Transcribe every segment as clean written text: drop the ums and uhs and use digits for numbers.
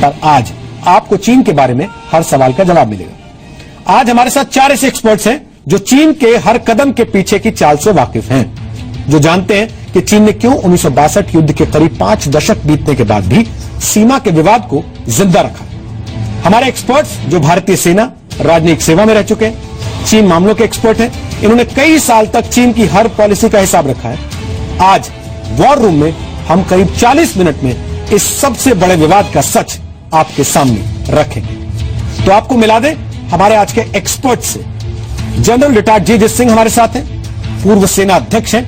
पर आज आपको चीन के बारे में हर सवाल का जवाब मिलेगा। आज हमारे साथ 4 ऐसे एक्सपर्ट्स हैं जो चीन के हर कदम के पीछे की चाल से वाकिफ हैं, जो जानते हैं कि चीन ने क्यों 1962 युद्ध के करीब 5 दशक बीतने के बाद भी सीमा के विवाद को जिंदा रखा। हमारे एक्सपर्ट्स जो भारतीय सेना राजनयिक सेवा में रह चुके हैं, चीन मामलों के एक्सपर्ट हैं, इन्होंने कई साल तक चीन की हर पॉलिसी का हिसाब रखा है। आज वॉर रूम में हम करीब 40 मिनट में इस सबसे बड़े विवाद का सच आपके सामने रखेंगे। तो आपको मिला दें हमारे आज के एक्सपर्ट से। जनरल रिटायर्ड जे सिंह हमारे साथ हैं, पूर्व सेना अध्यक्ष हैं,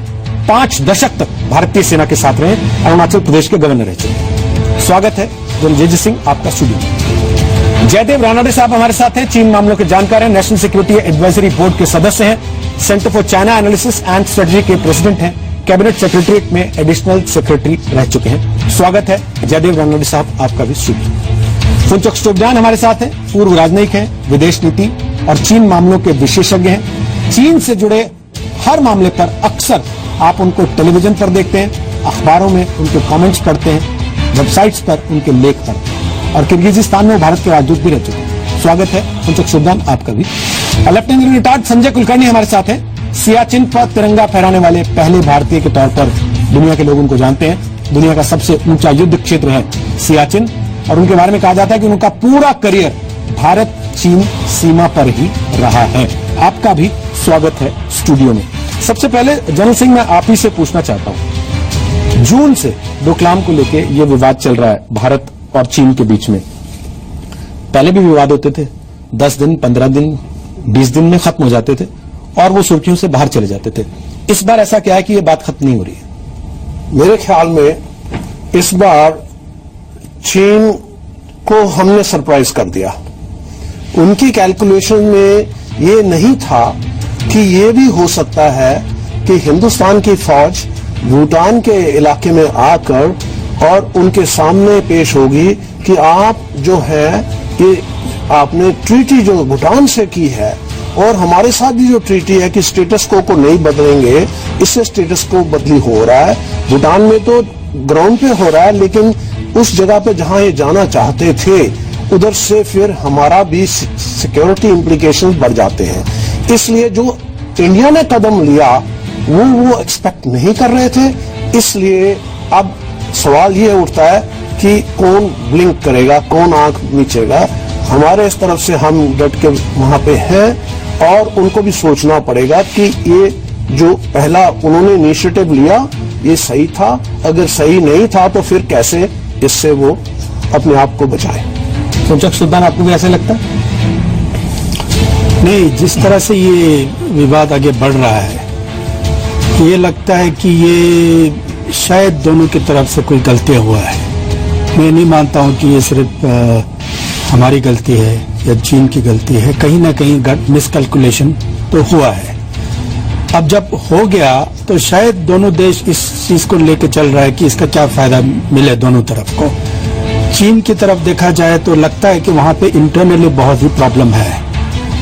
5 दशक तक भारतीय सेना के साथ रहे, अरुणाचल प्रदेश के गवर्नर रह चुके। स्वागत है जनरल जे सिंह आपका स्टूडियो में। जयदेव रानडे साहब हमारे साथ हैं, चीन मामलों के जानकार हैं, नेशनल सिक्योरिटी एडवाइजरी बोर्ड के सदस्य हैं, centre for China analysis and strategy के प्रेसिडेंट हैं, कैबिनेट सेक्रेटरीट में एडिशनल सेक्रेटरी रह चुके हैं। स्वागत है जयदेव रानडे साहब आपका भी स्टूडियो। फुनचक स्टोबजान हमारे साथ हैं, पूर्व राजनयिक हैं, विदेश नीति और चीन मामलों के विशेषज्ञ हैं। चीन से जुड़े हर मामले पर अक्सर आप उनको टेलीविजन पर देखते हैं, अखबारों में उनके कमेंट्स पढ़ते हैं, वेबसाइट्स पर उनके लेख पढ़ते हैं और किर्गिजिस्तान में भारत के राजदूत भी रह चुके हैं। स्वागत है फुनचक स्टोबजान आपका भी। लेफ्टिनेंट रिटायर्ड संजय कुलकर्णी हमारे साथ हैं, सियाचिन पर तिरंगा फहराने वाले पहले भारतीय के तौर पर दुनिया के लोग उनको जानते हैं। दुनिया का सबसे ऊंचा युद्ध क्षेत्र है सियाचिन और उनके बारे में कहा जाता है कि उनका पूरा करियर भारत चीन सीमा पर ही रहा है। आपका भी स्वागत है स्टूडियो में। सबसे पहले जनरल सिंह मैं आप ही से पूछना चाहता हूं, जून से डोकलाम को लेकर यह विवाद चल रहा है भारत और चीन के बीच में। पहले भी विवाद होते थे, 10 दिन 15 दिन 20 दिन में खत्म हो जाते थे और वो सुर्खियों से बाहर चले जाते थे। इस बार ऐसा क्या है कि ये बात खत्म नहीं हो रही है? मेरे ख्याल में इस बार चीन को हमने सरप्राइज कर दिया। उनकी कैलकुलेशन में ये नहीं था कि ये भी हो सकता है कि हिंदुस्तान की फौज भूटान के इलाके में आकर और उनके सामने पेश होगी कि आप जो है ये आपने ट्रीटी जो भूटान से की है और हमारे साथ भी जो ट्रीटी है कि स्टेटस को नहीं बदलेंगे, इससे स्टेटस को बदली हो रहा है। भूटान में तो ग्राउंड पे हो रहा है, लेकिन उस जगह पे जहां ये जाना चाहते थे उधर से फिर हमारा भी सिक्योरिटी इम्प्लीकेशन बढ़ जाते हैं। इसलिए जो इंडिया ने कदम लिया वो एक्सपेक्ट नहीं कर रहे थे। इसलिए अब सवाल ये उठता है कि कौन ब्लिंक करेगा, कौन आंख मीचेगा। हमारे इस तरफ से हम डट के वहां पे हैं और उनको भी सोचना पड़ेगा कि ये जो पहला उन्होंने इनिशिएटिव लिया ये सही था, अगर सही नहीं था तो फिर कैसे इससे वो अपने आप को बचाए। फुनचक स्टोबजान आपको भी ऐसे लगता है? नहीं, जिस तरह से ये विवाद आगे बढ़ रहा है ये लगता है कि ये शायद दोनों की तरफ से कोई गलती हुआ है। मैं नहीं मानता हूं कि ये सिर्फ हमारी गलती है या चीन की गलती है, कहीं ना कहीं मिसकैलकुलेशन तो हुआ है। अब जब हो गया तो शायद दोनों देश इस चीज को लेकर चल रहा है कि इसका क्या फायदा मिले दोनों तरफ को। चीन की तरफ देखा जाए तो लगता है कि वहां पे इंटरनली बहुत ही प्रॉब्लम है।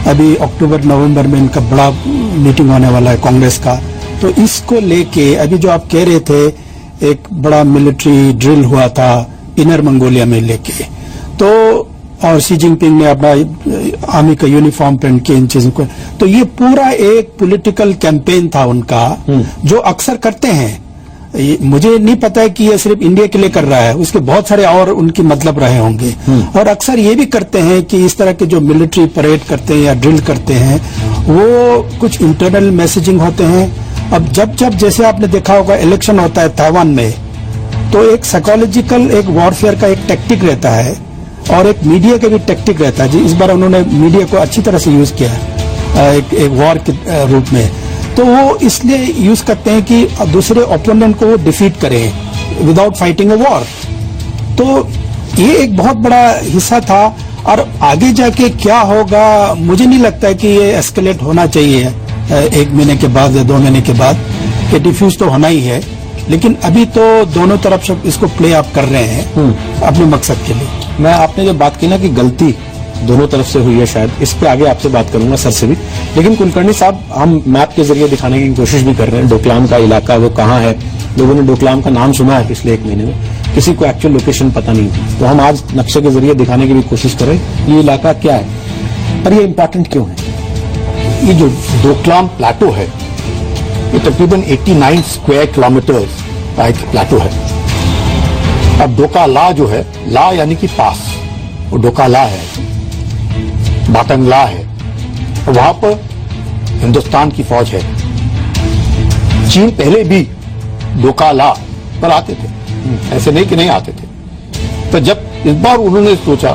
अभी अक्टूबर नवंबर में इनका बड़ा मीटिंग होने वाला है कांग्रेस का, तो इसको लेके अभी जो आप कह रहे थे एक बड़ा मिलिट्री ड्रिल हुआ था इनर मंगोलिया में लेके, तो और शी जिनपिंग ने अपना आर्मी का यूनिफॉर्म पहन के इन चीजों को, तो ये पूरा एक पॉलिटिकल कैंपेन था उनका जो अक्सर करते हैं। मुझे नहीं पता है कि ये सिर्फ इंडिया के लिए कर रहा है, उसके बहुत सारे और उनकी मतलब रहे होंगे। और अक्सर ये भी करते हैं कि इस तरह के जो मिलिट्री परेड करते हैं या ड्रिल करते हैं वो कुछ इंटरनल मैसेजिंग होते हैं। अब जब जैसे आपने देखा होगा इलेक्शन होता है ताइवान में, तो एक साइकोलॉजिकल एक वॉरफेयर का एक टैक्टिक रहता है और एक मीडिया का भी टैक्टिक रहता है। जी, इस बार उन्होंने मीडिया को अच्छी तरह से यूज किया एक वॉर के रूप में, तो वो इसलिए यूज करते हैं कि दूसरे ओपोनेंट को वो डिफीट करें विदाउट फाइटिंग अ वॉर। तो ये एक बहुत बड़ा हिस्सा था और आगे जाके क्या होगा मुझे नहीं लगता है कि ये एस्केलेट होना चाहिए 1 महीने के बाद या 2 महीने के बाद। ये डिफ्यूज तो होना ही है, लेकिन अभी तो दोनों तरफ सब इसको प्ले अप कर रहे हैं अपने मकसद के लिए। मैं आपने जो बात की ना कि गलती दोनों तरफ से हुई है, शायद इस पे आगे आपसे बात करूंगा सर से भी, लेकिन कुलकर्णी साहब हम मैप के जरिए दिखाने की कोशिश भी कर रहे हैं डोकलाम का इलाका वो कहाँ है लोगों ने डोकलाम का नाम सुना है पिछले 1 महीने में, किसी को एक्चुअल लोकेशन पता नहीं थी। तो हम आज नक्शे के जरिए दिखाने की भी कोशिश करें ये इलाका क्या है और ये इंपॉर्टेंट क्यों है। ये जो डोकलाम प्लेटो है ये तकरीबन 89 स्क्वायर किलोमीटर्स का एक प्लेटो है। अब डोकाला जो है, ला यानी कि पास, वो डोकाला है, बाटंगला है, वहां पर हिंदुस्तान की फौज है। चीन पहले भी डोकाला पर आते थे, ऐसे नहीं कि नहीं आते थे। तो जब इस बार उन्होंने सोचा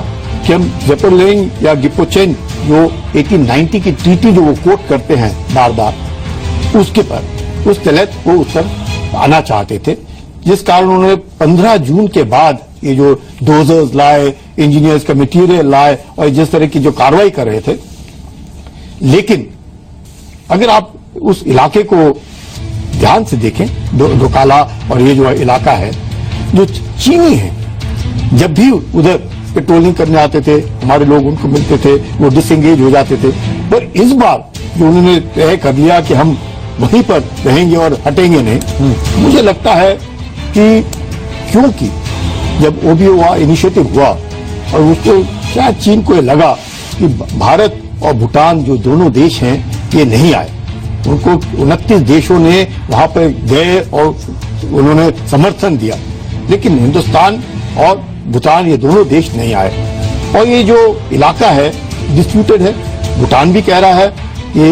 कि हम जेपरलेंग या गिपोचेन जो 1890 की ट्रीटी जो वो कोट करते हैं बार बार, उसके पर उस तहत वो उस पर आना चाहते थे, जिस कारण उन्होंने 15 जून के बाद ये जो डोजर्स लाए, इंजीनियर्स का मटेरियल लाए और जिस तरह की जो कार्रवाई कर रहे थे। लेकिन अगर आप उस इलाके को ध्यान से देखें, डोकाला और ये जो इलाका है, जो चीनी है, जब भी उधर पेट्रोलिंग करने आते थे हमारे लोग उनको मिलते थे, वो डिसएंगेज हो जाते थे। पर इस बार जो उन्होंने तय कर लिया कि हम वहीं पर रहेंगे और हटेंगे नहीं, मुझे लगता है कि क्योंकि जब ओबीओ इनिशिएटिव हुआ और उसको शायद चीन को लगा कि भारत और भूटान जो दोनों देश हैं ये नहीं आए, उनको 29 देशों ने वहां पर गए और उन्होंने समर्थन दिया, लेकिन हिंदुस्तान और भूटान ये दोनों देश नहीं आए। और ये जो इलाका है डिस्प्यूटेड है, भूटान भी कह रहा है ये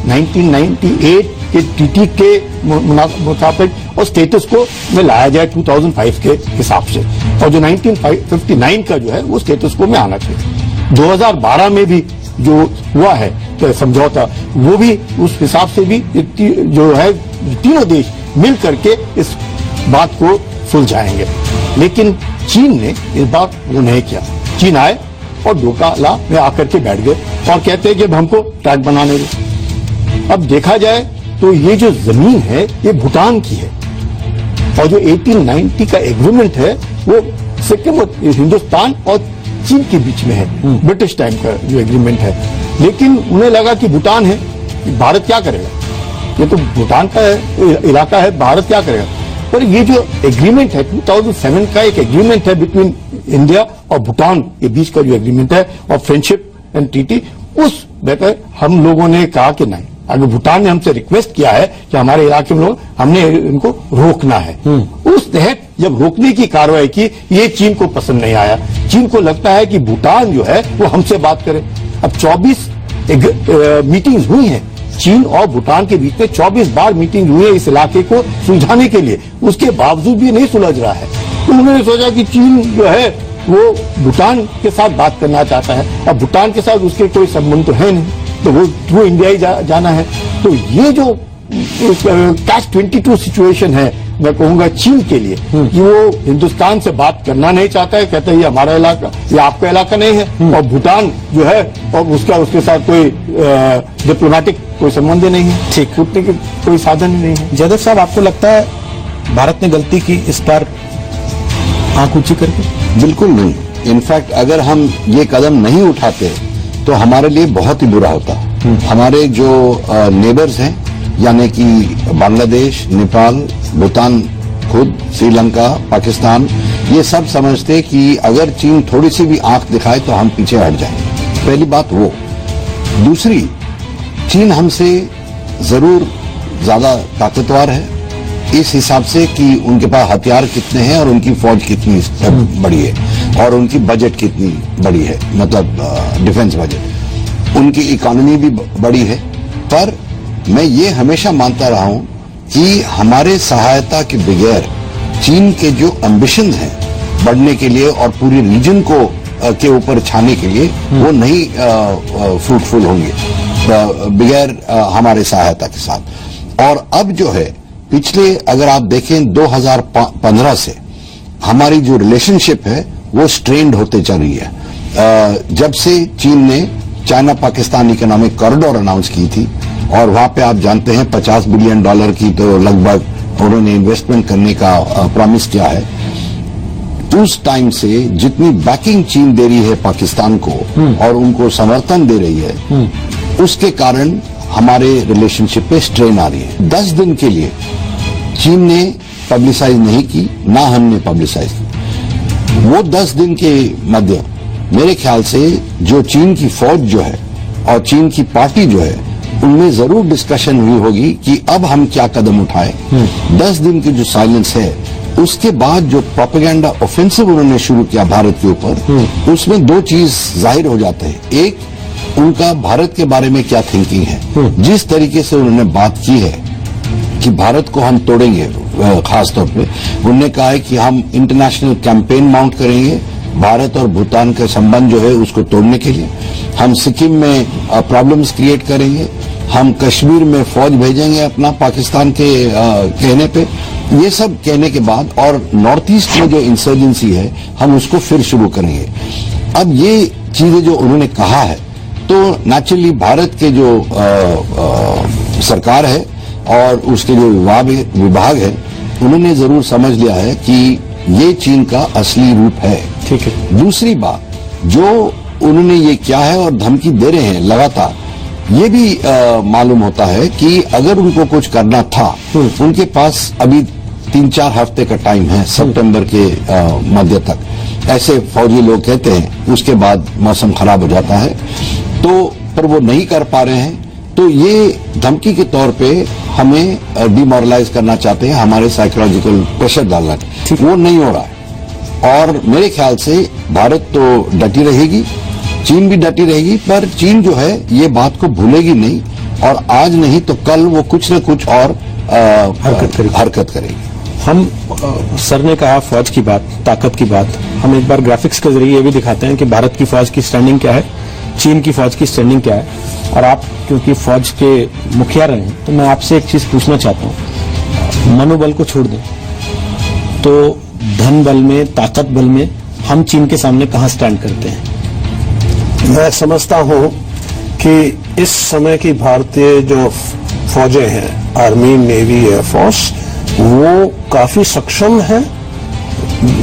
1998 के ट्रीटी के मुताबिक और स्टेटस को में लाया जाए 2005 के हिसाब से, और जो 1959 का जो है वो स्टेटस को में आना चाहिए। 2012 में भी जो हुआ है तो समझौता, वो भी उस हिसाब से भी जो है तीनों देश मिल करके इस बात को सुलझाएंगे। लेकिन चीन ने इस बार वो नहीं किया। चीन आए और डोकाला में आकर के बैठ गए और कहते हैं कि अब हमको ट्रैक बनाने दो। अब देखा जाए तो ये जो जमीन है ये भूटान की है और जो 1890 का एग्रीमेंट है वो सिक्किम और हिंदुस्तान और चीन के बीच में है, ब्रिटिश टाइम का जो एग्रीमेंट है। लेकिन उन्हें लगा कि भूटान है, भारत क्या करेगा, ये तो भूटान का इलाका है, भारत क्या करेगा। पर ये जो एग्रीमेंट है 2007 का एक एग्रीमेंट है बिटवीन इंडिया और भूटान के बीच का जो एग्रीमेंट है और फ्रेंडशिप एंड ट्रीटी, उस बेहतर हम लोगों ने कहा कि नहीं, अगर भूटान ने हमसे रिक्वेस्ट किया है कि हमारे इलाके में लोग, हमने इनको रोकना है। उस तहत जब रोकने की कार्रवाई की, ये चीन को पसंद नहीं आया। चीन को लगता है कि भूटान जो है वो हमसे बात करे। अब 24 मीटिंग्स हुई हैं चीन और भूटान के बीच में, 24 बार मीटिंग हुई है इस इलाके को सुलझाने के लिए, उसके बावजूद भी नहीं सुलझ रहा है। तो उन्होंने सोचा कि चीन जो है वो भूटान के साथ बात करना चाहता है, अब भूटान के साथ उसके कोई संबंध तो है नहीं, तो वो थ्रू इंडिया ही जाना है। तो ये जो कैच 22 सिचुएशन है, मैं कहूंगा चीन के लिए, कि वो हिंदुस्तान से बात करना नहीं चाहता है, कहता है ये हमारा इलाका, ये आपका इलाका नहीं है, और भूटान जो है और उसके साथ कोई डिप्लोमेटिक कोई संबंध नहीं है, ठीक उठने के कोई साधन ही नहीं है। जयदेव साहब, आपको लगता है भारत ने गलती की इस पर आंख ऊंची करके? बिल्कुल नहीं। इनफैक्ट अगर हम ये कदम नहीं उठाते तो हमारे लिए बहुत ही बुरा होता। हमारे जो नेबर्स हैं, यानी कि बांग्लादेश, नेपाल, भूटान, खुद श्रीलंका, पाकिस्तान, ये सब समझते कि अगर चीन थोड़ी सी भी आंख दिखाए तो हम पीछे हट जाएंगे। पहली बात वो। दूसरी, चीन हमसे जरूर ज्यादा ताकतवर है इस हिसाब से कि उनके पास हथियार कितने हैं और उनकी फौज कितनी बड़ी है और उनकी बजट कितनी बड़ी है, मतलब डिफेंस बजट, उनकी इकोनॉमी भी बड़ी है। पर मैं ये हमेशा मानता रहा हूं कि हमारे सहायता के बगैर चीन के जो एम्बिशन हैं बढ़ने के लिए और पूरे रीजन को के ऊपर छाने के लिए, वो नहीं फ्रूटफुल होंगे बगैर हमारे सहायता के साथ। और अब जो है, पिछले अगर आप देखें 2015 से हमारी जो रिलेशनशिप है वो स्ट्रेन्ड होते चल रही है। जब से चीन ने China Pakistan economic corridor announce की थी और वहां पे आप जानते हैं $50 बिलियन की तो लगभग उन्होंने इन्वेस्टमेंट करने का प्रॉमिस किया है। उस टाइम से जितनी बैकिंग चीन दे रही है पाकिस्तान को और उनको समर्थन दे रही है, उसके कारण हमारे रिलेशनशिप पे स्ट्रेन आ रही है। 10 दिन के लिए चीन ने पब्लिसाइज नहीं की, ना हमने पब्लिसाइज की। वो 10 दिन के मध्य मेरे ख्याल से जो चीन की फौज जो है और चीन की पार्टी जो है, उनमें जरूर डिस्कशन हुई होगी कि अब हम क्या कदम उठाएं। 10 दिन की जो साइलेंस है, उसके बाद जो प्रोपेगेंडा ऑफेंसिव उन्होंने शुरू किया भारत के ऊपर, उसमें दो चीज जाहिर हो जाते हैं। एक, उनका भारत के बारे में क्या थिंकिंग है। जिस तरीके से उन्होंने बात की है कि भारत को हम तोड़ेंगे, खास तौर पे उन्होंने कहा है कि हम इंटरनेशनल कैंपेन माउंट करेंगे भारत और भूटान का संबंध जो है उसको तोड़ने के लिए। हम सिक्किम में प्रॉब्लम्स क्रिएट करेंगे, हम कश्मीर में फौज भेजेंगे अपना पाकिस्तान के कहने पे। ये सब कहने के बाद और नॉर्थ ईस्ट में जो इंसर्जेंसी है, हम उसको फिर शुरू करेंगे। अब ये चीजें जो उन्होंने कहा है, तो नेचुरली भारत के जो सरकार है और उसके जो विभाग है, उन्होंने जरूर समझ लिया है कि ये चीन का असली रूप है। ठीक है। दूसरी बात, जो उन्होंने ये क्या है और धमकी दे रहे हैं लगातार, ये भी मालूम होता है कि अगर उनको कुछ करना था, उनके पास अभी 3-4 हफ्ते का टाइम है, सितंबर के मध्य तक, ऐसे फौजी लोग कहते हैं। उसके बाद मौसम खराब हो जाता है, तो पर वो नहीं कर पा रहे हैं। तो ये धमकी के तौर पे हमें डिमोरलाइज करना चाहते हैं, हमारे साइकोलॉजिकल प्रेशर डालना, वो नहीं हो रहा है। और मेरे ख्याल से भारत तो डटी रहेगी, चीन भी डटी रहेगी, पर चीन जो है ये बात को भूलेगी नहीं, और आज नहीं तो कल वो कुछ न कुछ और हरकत करेगी। हम सर ने कहा फौज की बात, ताकत की बात, हम एक बार ग्राफिक्स के जरिए ये भी दिखाते हैं कि भारत की फौज की स्टैंडिंग क्या है, चीन की फौज की स्टैंडिंग क्या है। और आप क्योंकि फौज के मुखिया रहे हैं, तो मैं आपसे एक चीज पूछना चाहता हूं, मनोबल को छोड़ दें तो धन बल में, ताकत बल में हम चीन के सामने कहां स्टैंड करते हैं? मैं समझता हूं कि इस समय की भारतीय जो फौजें हैं, आर्मी, नेवी, एयरफोर्स, वो काफी सक्षम है,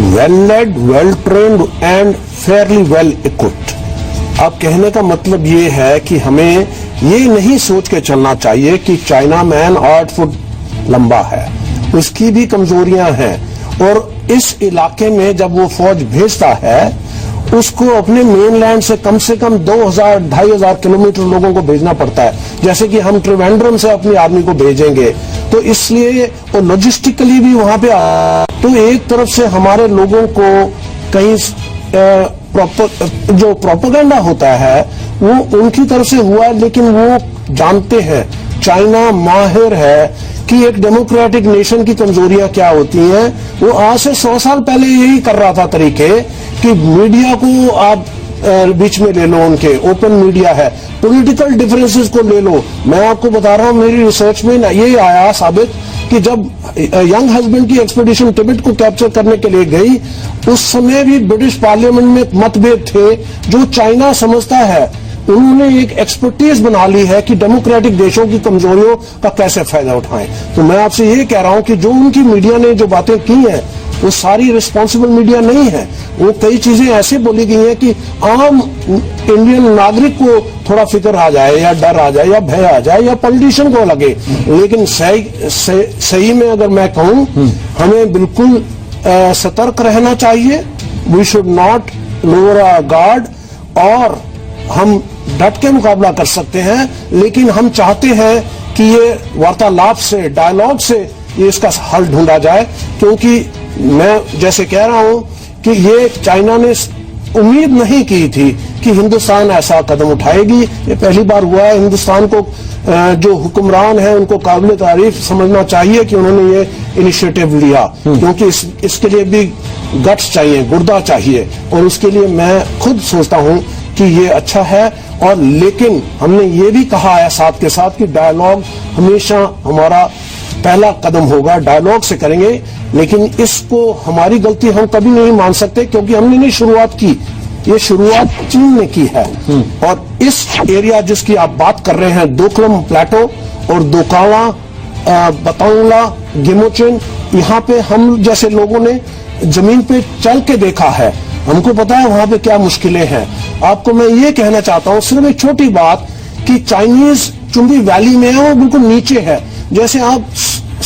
well led, well trained and fairly well equipped. अब कहने का मतलब ये है कि हमें ये नहीं सोच के चलना चाहिए कि चाइना मैन 8 फुट लंबा है, उसकी भी कमजोरियां हैं, और इस इलाके में जब वो फौज भेजता है, उसको अपने मेनलैंड से कम 2,000-2,500 किलोमीटर लोगों को भेजना पड़ता है, जैसे कि हम त्रिवेंद्रम से अपनी आर्मी को भेजेंगे। तो इसलिए वो लॉजिस्टिकली भी वहां पे तो एक तरफ से हमारे लोगों को कहीं जो प्रोपेगेंडा होता है वो उनकी तरफ से हुआ है, लेकिन वो जानते हैं, चाइना माहिर है कि एक डेमोक्रेटिक नेशन की कमजोरियां क्या होती हैं। वो आज से 100 साल पहले यही कर रहा था तरीके कि मीडिया को आप बीच में ले लो, उनके ओपन मीडिया है, पॉलिटिकल डिफरेंसेस को ले लो। मैं आपको बता रहा हूं, मेरी रिसर्च में ये आया साबित कि जब यंग हस्बैंड की एक्सपेडिशन तिब्बत को कैप्चर करने के लिए गई, उस समय भी ब्रिटिश पार्लियामेंट में मतभेद थे। जो चाइना समझता है, उन्होंने एक एक्सपर्टीज बना ली है कि डेमोक्रेटिक देशों की कमजोरियों का कैसे फायदा उठाएं। तो मैं आपसे ये कह रहा हूं कि जो उनकी मीडिया ने जो बातें की हैं, वो सारी रिस्पॉन्सिबल मीडिया नहीं है। वो कई चीजें ऐसे बोली गई हैं कि आम इंडियन नागरिक को थोड़ा फिक्र आ जाए, या डर आ जाए, या भय आ जाए, या पॉलिटिशियन को लगे। लेकिन सही में अगर मैं कहूं, हमें बिल्कुल सतर्क रहना चाहिए। We should not lower our guard, और हम डट के मुकाबला कर सकते हैं, लेकिन हम चाहते हैं कि ये वार्तालाप से, डायलॉग से ये इसका हल ढूंढा जाए। क्योंकि मैं जैसे कह रहा हूं कि ये चाइना ने उम्मीद नहीं की थी कि हिंदुस्तान ऐसा कदम उठाएगी। ये पहली बार हुआ है। हिंदुस्तान को जो हुक्मरान है, उनको काबिल तारीफ समझना चाहिए कि उन्होंने ये इनिशिएटिव लिया, क्योंकि इसके लिए भी गट्स चाहिए, गुर्दा चाहिए, और उसके लिए मैं खुद सोचता हूं कि ये अच्छा है। और लेकिन हमने ये भी कहा है साथ के साथ कि डायलॉग हमेशा हमारा पहला कदम होगा, डायलॉग से करेंगे। लेकिन इसको हमारी गलती हम कभी नहीं मान सकते, क्योंकि हमने नहीं शुरुआत की, ये शुरुआत चीन ने की है। और इस एरिया जिसकी आप बात कर रहे हैं, दोकलम प्लेटो और दोकावा, बताऊंगा, गिमोचिन, यहाँ पे हम जैसे लोगों ने जमीन पे चल के देखा है, हमको पता है वहां पे क्या मुश्किलें हैं। आपको मैं ये कहना चाहता हूं, सिर्फ एक छोटी बात, कि चाइनीज चुंबी वैली में है, वो बिल्कुल नीचे है। जैसे आप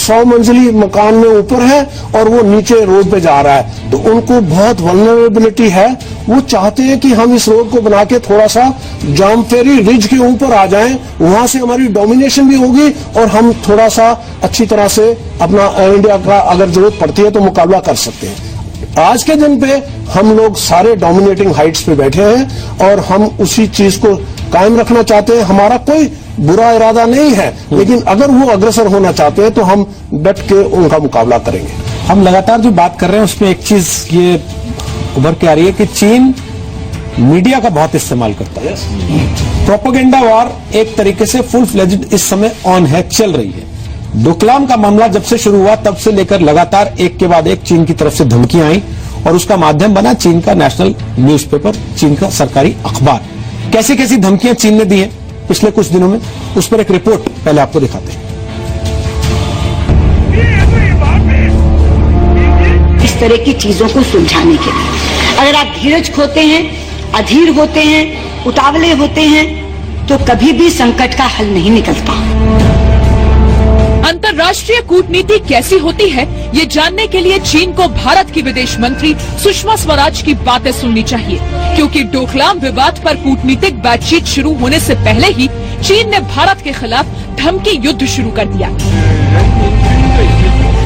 100 मंजिली मकान में ऊपर है और वो नीचे रोड पे जा रहा है, तो उनको बहुत वल्नरेबिलिटी है। वो चाहते हैं कि हम इस रोड को बना के थोड़ा सा जामफेरी रिज के ऊपर आ जाएं, वहां से हमारी डोमिनेशन भी होगी और हम थोड़ा सा अच्छी तरह से अपना इंडिया का अगर जरूरत पड़ती है तो मुकाबला कर सकते हैं। आज के दिन पे हम लोग सारे डोमिनेटिंग हाइट्स पे बैठे हैं और हम उसी चीज को कायम रखना चाहते हैं। हमारा कोई बुरा इरादा नहीं है, लेकिन अगर वो अग्रसर होना चाहते हैं तो हम डट के उनका मुकाबला करेंगे। हम लगातार जो बात कर रहे हैं उसमें एक चीज ये उभर के आ रही है कि चीन मीडिया का बहुत इस्तेमाल करता है। प्रोपेगेंडा वॉर एक तरीके से फुल फ्लेज्ड इस समय ऑन है, चल रही है। डोकलाम का मामला जब से शुरू हुआ तब से लेकर लगातार एक के बाद एक चीन की तरफ से धमकियां आई और उसका माध्यम बना चीन का नेशनल न्यूज़पेपर, चीन का सरकारी अखबार। कैसी कैसी धमकियां चीन ने दी है पिछले कुछ दिनों में, उस पर एक रिपोर्ट पहले आपको दिखाते हैं। इस तरह की चीजों को सुलझाने के लिए अगर आप धीरज खोते हैं, अधीर होते हैं, उतावले होते हैं, तो कभी भी संकट का हल नहीं निकलता। अंतर्राष्ट्रीय कूटनीति कैसी होती है, ये जानने के लिए चीन को भारत की विदेश मंत्री सुषमा स्वराज की बातें सुननी चाहिए, क्योंकि डोकलाम विवाद पर कूटनीतिक बातचीत शुरू होने से पहले ही चीन ने भारत के खिलाफ धमकी युद्ध शुरू कर दिया।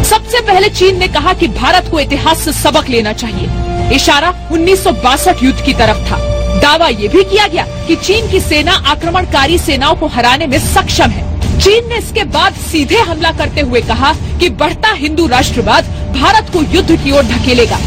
सबसे पहले चीन ने कहा कि भारत को इतिहास से सबक लेना चाहिए। इशारा 1962 युद्ध की तरफ था। दावा ये भी किया गया कि चीन की सेना आक्रमणकारी सेनाओं को हराने में सक्षम है। चीन ने इसके बाद सीधे हमला करते हुए कहा कि बढ़ता हिंदू राष्ट्रवाद भारत को युद्ध की ओर धकेलेगा।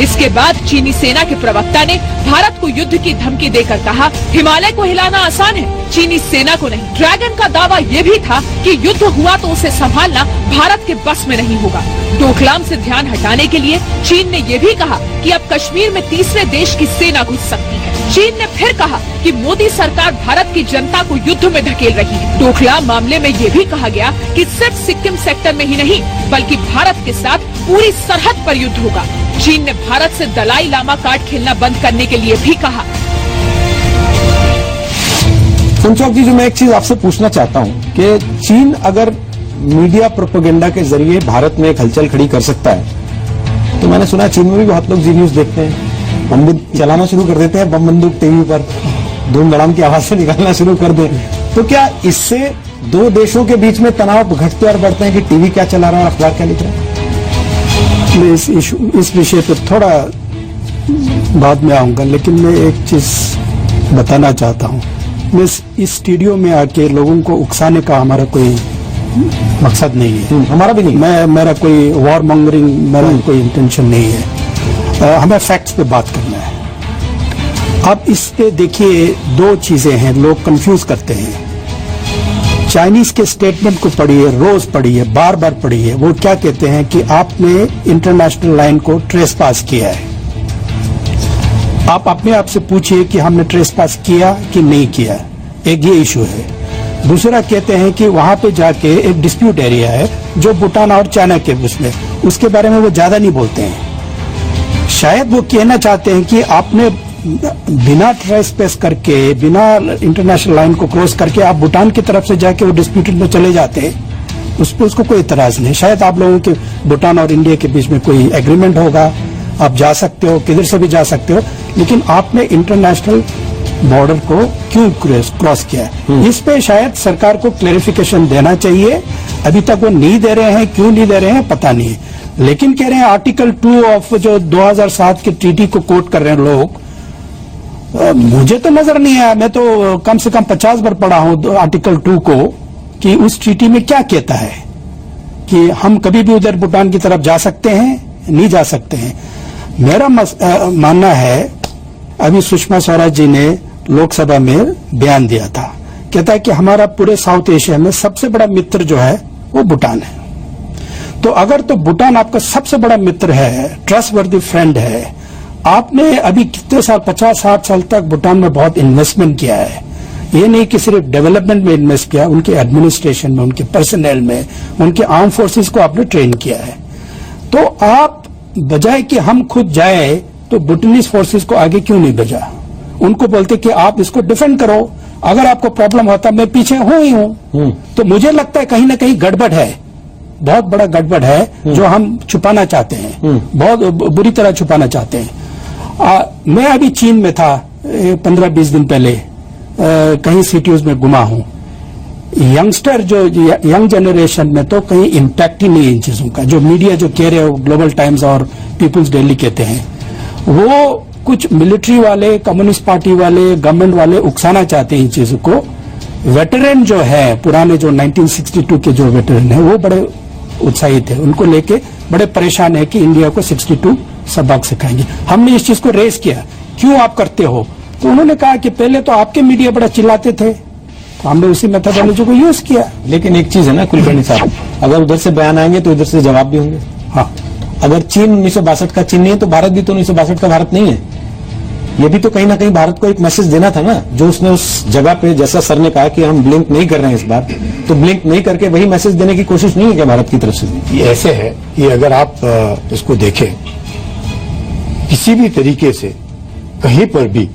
इसके बाद चीनी सेना के प्रवक्ता ने भारत को युद्ध की धमकी देकर कहा, हिमालय को हिलाना आसान है, चीनी सेना को नहीं। ड्रैगन का दावा ये भी था कि युद्ध हुआ तो उसे संभालना भारत के बस में नहीं होगा। डोकलाम से ध्यान हटाने के लिए चीन ने ये भी कहा कि अब कश्मीर में तीसरे देश की सेना घुस सकती है। चीन ने फिर कहा कि मोदी सरकार भारत की जनता को युद्ध में धकेल रही है। डोकलाम मामले में ये भी कहा गया कि सिर्फ सिक्किम सेक्टर में ही नहीं, बल्कि भारत के साथ पूरी सरहद पर युद्ध होगा। चीन ने भारत से दलाई लामा कार्ड खेलना बंद करने के लिए भी कहा। फुनचौक जी, जो मैं एक चीज आपसे पूछना चाहता हूं कि चीन अगर मीडिया प्रोपेगेंडा के जरिए भारत में एक हलचल खड़ी कर सकता है, तो मैंने सुना चीन में भी बहुत लोग जी न्यूज देखते हैं, बम चलाना शुरू कर देते हैं, बम बंदूक टीवी पर धूम धड़ाम की आवाज से निकालना शुरू कर दें, तो क्या इससे दो देशों के बीच में तनाव घटते और बढ़ते हैं कि टीवी क्या चला रहा है और अखबार क्या लिख रहा है? मैं इस विषय पर थोड़ा बाद में आऊंगा, लेकिन मैं एक चीज बताना चाहता हूं। मैं इस स्टूडियो में आके लोगों को उकसाने का हमारा कोई मकसद नहीं है। हमारा भी नहीं। मेरा कोई वॉर मॉन्गरिंग, मेरा कोई इंटेंशन नहीं है। हमें फैक्ट्स पे बात करना है। अब इस पे देखिए, दो चीजें हैं, लोग कंफ्यूज करते हैं। चाइनीज के स्टेटमेंट को पढ़िए, रोज पढ़िए, बार बार पढ़िए। वो क्या कहते हैं कि आपने इंटरनेशनल लाइन को ट्रेस पास किया है। आप अपने आप से पूछिए कि हमने ट्रेस पास किया कि नहीं किया। एक ये इशू है। दूसरा कहते हैं कि वहां पे जाके एक डिस्प्यूट एरिया है जो भूटान और चाइना के उसमें, उसके बारे में वो ज्यादा नहीं बोलते हैं। शायद वो कहना चाहते हैं कि आपने बिना ट्रेसपेस करके, बिना इंटरनेशनल लाइन को क्रॉस करके आप भूटान की तरफ से जाके वो डिस्प्यूटेड में चले जाते हैं, उस पर उसको कोई इतराज नहीं। शायद आप लोगों के भूटान और इंडिया के बीच में कोई एग्रीमेंट होगा, आप जा सकते हो, किधर से भी जा सकते हो, लेकिन आपने इंटरनेशनल बॉर्डर को क्यों क्रॉस किया है? इस पे शायद सरकार को क्लैरिफिकेशन देना चाहिए। अभी तक वो नहीं दे रहे हैं, क्यों नहीं दे रहे हैं पता नहीं है। लेकिन कह रहे हैं आर्टिकल 2 ऑफ जो 2007 के ट्रीटी को कोट कर रहे हैं लोग, मुझे तो नजर नहीं आया। मैं तो कम से कम 50 बार पढ़ा हूं आर्टिकल 2 को, कि उस ट्रीटी में क्या कहता है कि हम कभी भी उधर भूटान की तरफ जा सकते हैं, नहीं जा सकते हैं। मेरा मानना है, अभी सुषमा स्वराज जी ने लोकसभा में बयान दिया था, कहता है कि हमारा पूरे साउथ एशिया में सबसे बड़ा मित्र जो है वो भूटान है। तो अगर तो भूटान आपका सबसे बड़ा मित्र है, ट्रस्टवर्दी फ्रेंड है, आपने अभी कितने साल, 50-60 साल तक भूटान में बहुत इन्वेस्टमेंट किया है। ये नहीं कि सिर्फ डेवलपमेंट में इन्वेस्ट किया, उनके एडमिनिस्ट्रेशन में, उनके पर्सनल में, उनके आर्म फोर्सेस को आपने ट्रेन किया है। तो आप बजाय कि हम खुद जाए तो भूटानीज फोर्सेस को आगे क्यों नहीं भेजा? उनको बोलते कि आप इसको डिफेंड करो, अगर आपको प्रॉब्लम होता मैं पीछे हूं ही हूं। तो मुझे लगता है कहीं ना कहीं गड़बड़ है। बहुत बड़ा गड़बड़ है जो हम छुपाना चाहते हैं, बहुत बुरी तरह छुपाना चाहते हैं। मैं अभी चीन में था 15-20 दिन पहले, कहीं सिटीज में घुमा हूं। यंगस्टर जो यंग जनरेशन में तो कहीं इम्पैक्ट ही नहीं है इन चीजों का। जो मीडिया जो कह रहे हो, ग्लोबल टाइम्स और पीपुल्स डेली कहते हैं, वो कुछ मिलिट्री वाले, कम्युनिस्ट पार्टी वाले, गवर्नमेंट वाले उकसाना चाहते हैं इन चीजों को। वेटरन जो है, पुराने जो 1962 के जो वेटरन है, वो बड़े उत्साहित है, उनको लेके बड़े परेशान है कि इंडिया को 62 सबक सिखाएंगे। हमने इस चीज को रेस किया, क्यों आप करते हो? तो उन्होंने कहा कि पहले तो आपके मीडिया बड़ा चिल्लाते थे, तो हमने उसी मेथोडोलॉजी को यूज किया। लेकिन एक चीज है ना कुलकर्णी साहब, अगर उधर से बयान आएंगे तो इधर से जवाब भी होंगे। हाँ, अगर चीन 1962 का चीन नहीं है तो भारत भी तो 1962 का भारत नहीं है। ये भी तो कहीं ना कहीं भारत को एक मैसेज देना था ना, जो उसने उस जगह पे, जैसा सर ने कहा कि हम ब्लिंक नहीं कर रहे हैं इस बार, तो ब्लिंक नहीं करके वही मैसेज देने की कोशिश नहीं है क्या भारत की तरफ से? ये ऐसे है कि अगर आप इसको देखें किसी भी तरीके से, कहीं पर भी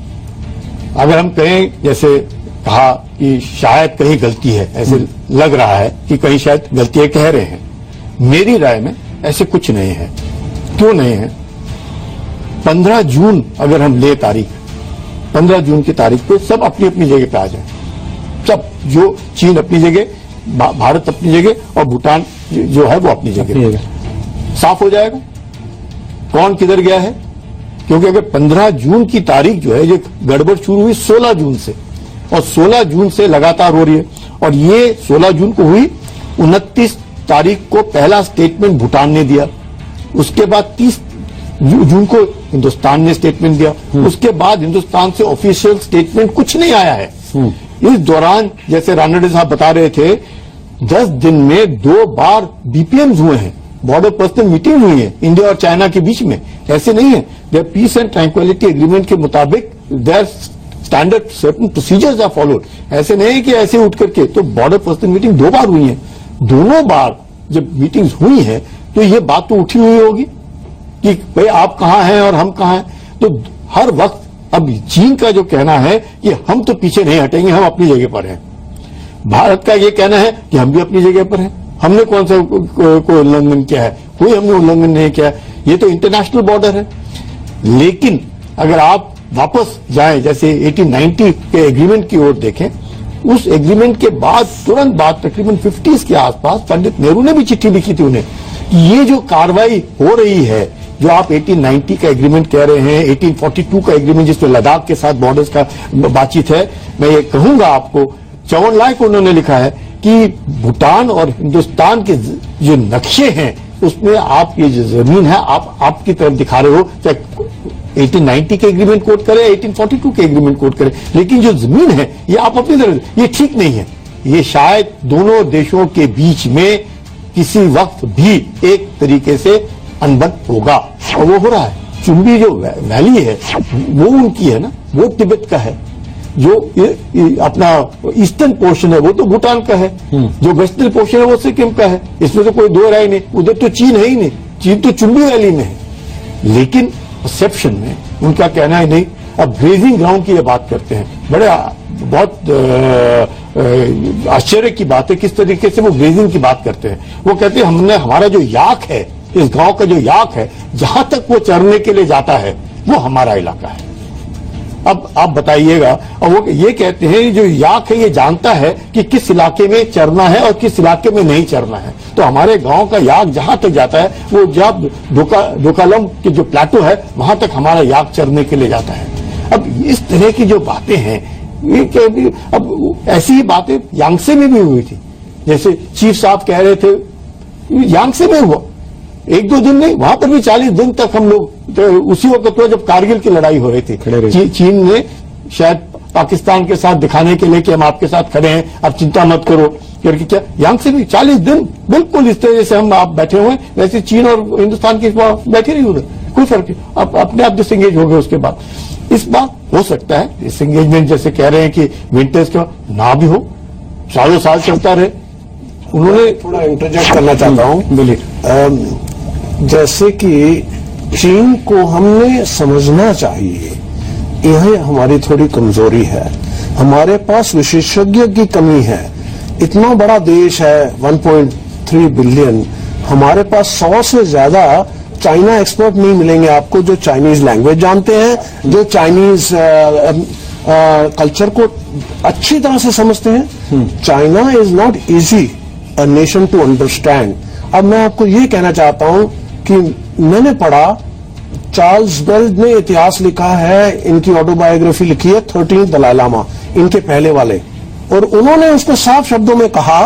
अगर हम कहें, जैसे कहा कि शायद कहीं गलती है, ऐसे लग रहा है कि कहीं शायद गलतियां कह रहे हैं, मेरी राय में ऐसे कुछ नहीं है। क्यों नहीं है? 15 जून अगर हम ले तारीख, 15 जून की तारीख पे सब अपनी अपनी जगह पे आ जाए, सब, जो चीन अपनी जगह, भारत अपनी जगह और भूटान जो है वो अपनी जगह, साफ हो जाएगा कौन किधर गया है। क्योंकि अगर 15 जून की तारीख जो है, ये गड़बड़ शुरू हुई 16 जून से, और 16 जून से लगातार हो रही है, और ये 16 जून को हुई, 29 तारीख को पहला स्टेटमेंट भूटान ने दिया, उसके बाद 30 जून को हिंदुस्तान ने स्टेटमेंट दिया, उसके बाद हिंदुस्तान से ऑफिशियल स्टेटमेंट कुछ नहीं आया है। इस दौरान, जैसे रानडे साहब बता रहे थे, 10 दिन में 2 बार बीपीएम्स हुए हैं, बॉर्डर पर्सनल मीटिंग हुई है इंडिया और चाइना के बीच में। ऐसे नहीं है, there peace and tranquillity agreement के मुताबिक there standard certain procedures are followed. ऐसे नहीं है कि ऐसे उठ करके, तो बॉर्डर पर्सनल मीटिंग 2 बार हुई है, दोनों बार जब मीटिंग्स हुई है तो ये बात तो उठी हुई होगी कि भाई आप कहां हैं और हम कहां हैं। तो हर वक्त अब चीन का जो कहना है कि हम तो पीछे नहीं हटेंगे, हम अपनी जगह पर हैं, भारत का ये कहना है कि हम भी अपनी जगह पर हैं, हमने कौन सा कोई उल्लंघन किया है? कोई हमने उल्लंघन नहीं किया, ये तो इंटरनेशनल बॉर्डर है। लेकिन अगर आप वापस जाएं, जैसे 1890 के एग्रीमेंट की ओर देखें, उस एग्रीमेंट के बाद, तुरंत बाद, तकरीबन 50s के आसपास, पंडित नेहरू ने भी चिट्ठी लिखी थी उन्हें कि ये जो कार्रवाई हो रही है, जो आप 1890 का एग्रीमेंट कह रहे हैं, 1842 का एग्रीमेंट जिसमें लद्दाख के साथ बॉर्डर्स का बातचीत है, मैं ये कहूंगा आपको, चौवन लाख उन्होंने लिखा है कि भूटान और हिंदुस्तान के जो नक्शे हैं उसमें आप ये जो जमीन है आप आपकी तरफ दिखा रहे हो, चाहे 1890 के एग्रीमेंट कोट करें, 1842 के एग्रीमेंट कोट करें, लेकिन जो जमीन है ये आप अपनी तरफ, ये ठीक नहीं है। ये शायद दोनों देशों के बीच में किसी वक्त भी एक तरीके से अनबन होगा, और वो हो रहा है। चुंबी जो वैली है वो उनकी है ना, वो तिब्बत का है, जो अपना ईस्टर्न पोर्शन है वो तो भूटान का है, जो वेस्टर्न पोर्शन है वो सिक्किम का है, इसमें तो कोई दो राय नहीं। उधर तो चीन है ही नहीं, चीन तो चुंबी वैली में है, लेकिन परसेप्शन में उनका कहना है नहीं। अब ग्रेजिंग ग्राउंड की ये बात करते हैं, बड़े बहुत आश्चर्य की बात है किस तरीके से वो ग्रेजिंग की बात करते हैं। वो कहते हैं हमने, हमारा जो याक है, इस गांव का जो याक है, जहां तक वो चरने के लिए जाता है वो हमारा इलाका है। अब आप बताइएगा, और वो ये कहते हैं जो याक है ये जानता है कि किस इलाके में चरना है और किस इलाके में नहीं चरना है। तो हमारे गांव का याक जहां तक जाता है, वो जब डोकालम के जो प्लाटो है वहां तक हमारा याक चरने के लिए जाता है। अब इस तरह की जो बातें हैं, ये अब ऐसी ही बातें यांगसे में भी हुई थी। जैसे चीफ साहब कह रहे थे, यांगसे में हुआ, 1-2 दिन नहीं, वहां पर भी 40 दिन तक हम लोग, तो उसी वक्त तो जब कारगिल की लड़ाई हो रही थी, चीन ने शायद पाकिस्तान के साथ दिखाने के लिए कि हम आपके साथ खड़े हैं, आप चिंता मत करो करके, क्या यांगसे भी 40 दिन बिल्कुल इस तरह से हम आप बैठे हुए, वैसे चीन और हिंदुस्तान के बैठे नहीं उधर, कोई फर्क नहीं, अब अपने आप डिसएंगेज हो गए। उसके बाद इस बार हो सकता है डिसएंगेजमेंट, जैसे कह रहे हैं कि विंटर्स का ना भी हो, सालों साल चलता रहे। उन्होंने थोड़ा इंटरजेक्ट करना चाहता हूं। बोलिए। जैसे कि चीन को हमने समझना चाहिए, यह हमारी थोड़ी कमजोरी है, हमारे पास विशेषज्ञ की कमी है। इतना बड़ा देश है, 3 बिलियन, हमारे पास 100 से ज्यादा चाइना एक्सपर्ट नहीं मिलेंगे आपको जो चाइनीज लैंग्वेज जानते हैं, जो चाइनीज कल्चर को अच्छी तरह से समझते हैं। China is not easy a nation to understand. अब मैं आपको ये कहना चाहता हूं कि मैंने पढ़ा, चार्ल्स बेल्ट ने इतिहास लिखा है, इनकी ऑटोबायोग्राफी लिखी है 13 दलाई लामा, इनके पहले वाले, और उन्होंने उसको साफ शब्दों में कहा